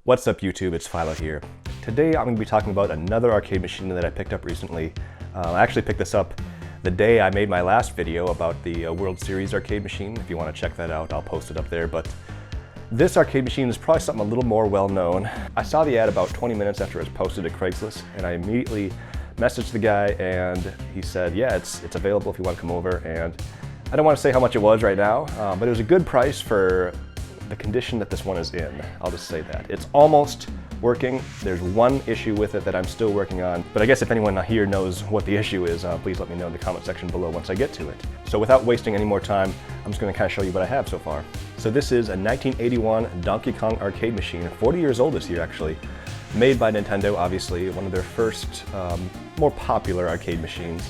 What's up YouTube, it's Philo here. Today I'm going to be talking about another arcade machine that I picked up recently. I actually picked this up the day I made my last video about the World Series arcade machine. If you want to check that out, I'll post it up there. But this arcade machine is probably something a little more well known. I saw the ad about 20 minutes after it was posted at Craigslist, and I immediately messaged the guy and he said, yeah, it's available if you want to come over. And I don't want to say how much it was right now, but it was a good price for the condition that this one is in. I'll just say that. It's almost working. There's one issue with it that I'm still working on, but I guess if anyone here knows what the issue is, please let me know in the comment section below once I get to it. So without wasting any more time, I'm just going to kind of show you what I have so far. So this is a 1981 Donkey Kong arcade machine, 40 years old this year actually, made by Nintendo, obviously, one of their first more popular arcade machines,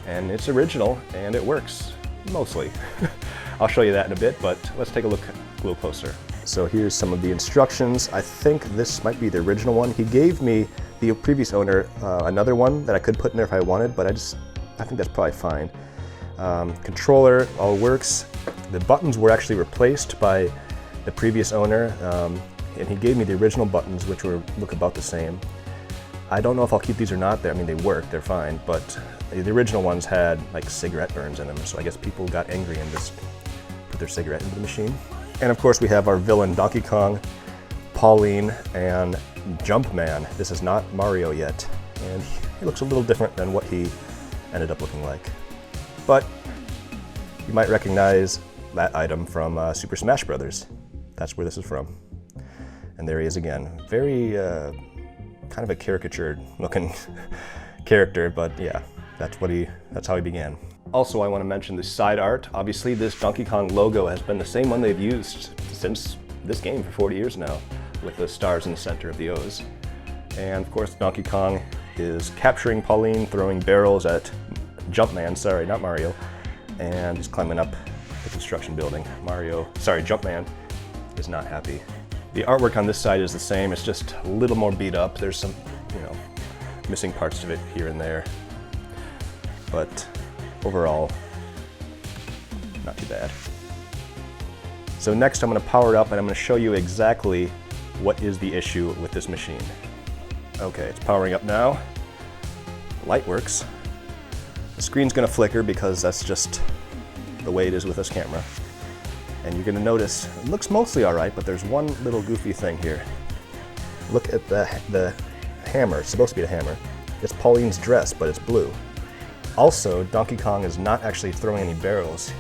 and it's original and it works, mostly. I'll show you that in a bit, but let's take a look a little closer. So here's some of the instructions. I think this might be the original one. He gave me, the previous owner, another one that I could put in there if I wanted, but I think that's probably fine. Controller all works. The buttons were actually replaced by the previous owner, and he gave me the original buttons, which look about the same. I don't know if I'll keep these or not. I mean, they work, they're fine, but the original ones had like cigarette burns in them, so I guess people got angry and just put their cigarette into the machine. And of course we have our villain Donkey Kong, Pauline, and Jumpman. This is not Mario yet, and he looks a little different than what he ended up looking like. But you might recognize that item from Super Smash Bros. That's where this is from. And there he is again. Very kind of a caricatured looking character, but yeah, that's how he began. Also, I want to mention the side art. Obviously, this Donkey Kong logo has been the same one they've used since this game for 40 years now, with the stars in the center of the O's. And of course, Donkey Kong is capturing Pauline, throwing barrels at Jumpman, sorry, not Mario, and he's climbing up the construction building. Jumpman is not happy. The artwork on this side is the same, it's just a little more beat up. There's some, missing parts of it here and there. But overall, not too bad. So next I'm going to power it up and I'm going to show you exactly what is the issue with this machine. Okay, it's powering up now. The light works. The screen's going to flicker because that's just the way it is with this camera. And you're going to notice it looks mostly alright, but there's one little goofy thing here. Look at the hammer. It's supposed to be a hammer. It's Pauline's dress, but it's blue. Also, Donkey Kong is not actually throwing any barrels.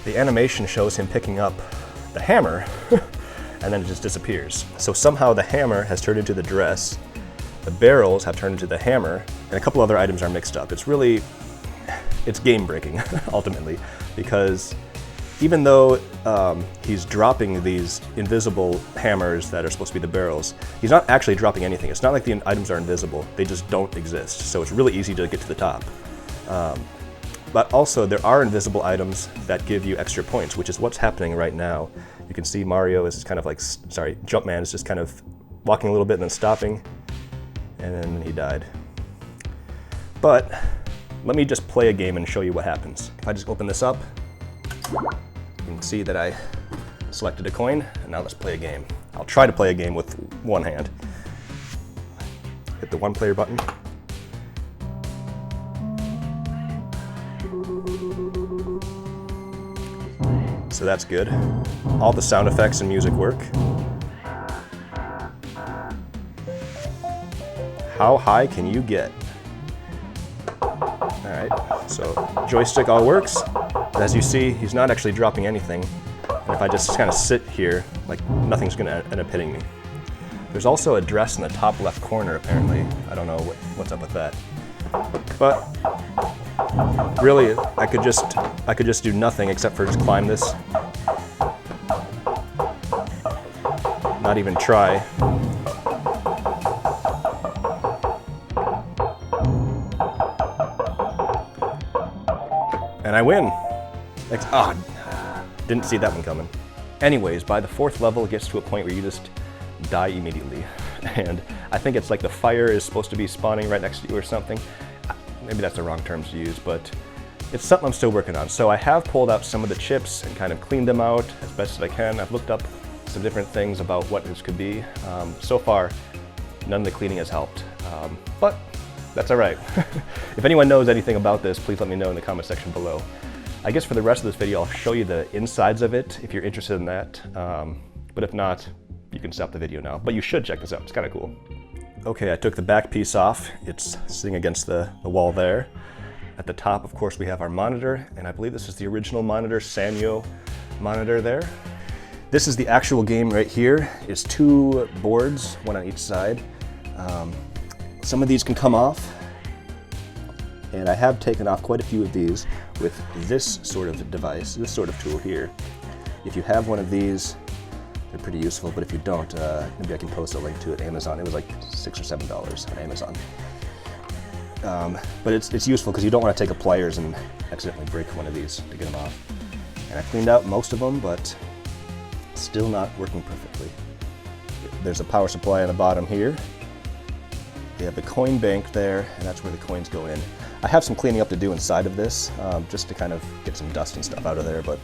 The animation shows him picking up the hammer, and then it just disappears. So somehow the hammer has turned into the dress, the barrels have turned into the hammer, and a couple other items are mixed up. It's game-breaking, ultimately, because even though he's dropping these invisible hammers that are supposed to be the barrels, he's not actually dropping anything. It's not like the items are invisible, they just don't exist. So it's really easy to get to the top. But also there are invisible items that give you extra points, which is what's happening right now. You can see Mario is kind of like, Jumpman is just kind of walking a little bit and then stopping, and then he died. But let me just play a game and show you what happens. If I just open this up, you can see that I selected a coin, and now let's play a game. I'll try to play a game with one hand. Hit the one player button. So that's good. All the sound effects and music work. How high can you get? Alright, so joystick all works. As you see, he's not actually dropping anything. And if I just kind of sit here, like nothing's gonna end up hitting me. There's also a dress in the top left corner, apparently. I don't know what's up with that. But really, I could just do nothing except for just climb this. Not even try. And I win. Didn't see that one coming. Anyways, by the fourth level, it gets to a point where you just die immediately. And I think it's like the fire is supposed to be spawning right next to you or something. Maybe that's the wrong terms to use, but it's something I'm still working on. So I have pulled out some of the chips and kind of cleaned them out as best as I can. I've looked up some different things about what this could be. So far, none of the cleaning has helped, but that's all right. If anyone knows anything about this, please let me know in the comment section below. I guess for the rest of this video, I'll show you the insides of it if you're interested in that. But if not, you can stop the video now. But you should check this out, it's kind of cool. Okay, I took the back piece off. It's sitting against the wall there. At the top, of course, we have our monitor, and I believe this is the original monitor, Sanyo monitor there. This is the actual game right here. It's 2 boards, one on each side. Some of these can come off, and I have taken off quite a few of these with this sort of device, this sort of tool here. If you have one of these, they're pretty useful, but if you don't, maybe I can post a link to it. Amazon, it was like $6 or $7 on Amazon. But it's useful because you don't want to take a pliers and accidentally break one of these to get them off. And I cleaned out most of them, but still not working perfectly. There's a power supply on the bottom here. We have the coin bank there, and that's where the coins go in. I have some cleaning up to do inside of this, just to kind of get some dust and stuff out of there, but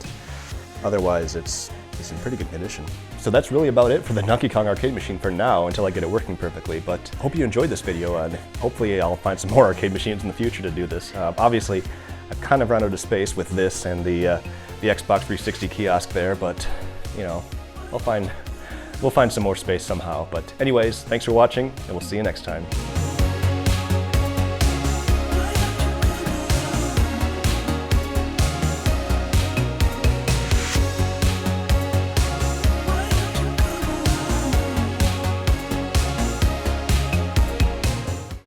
otherwise it's in pretty good condition. So that's really about it for the Donkey Kong arcade machine for now, until I get it working perfectly. But hope you enjoyed this video, and hopefully I'll find some more arcade machines in the future to do this. Obviously, I've kind of run out of space with this and the Xbox 360 kiosk there, but you know, we'll find some more space somehow. But anyways, thanks for watching, and we'll see you next time.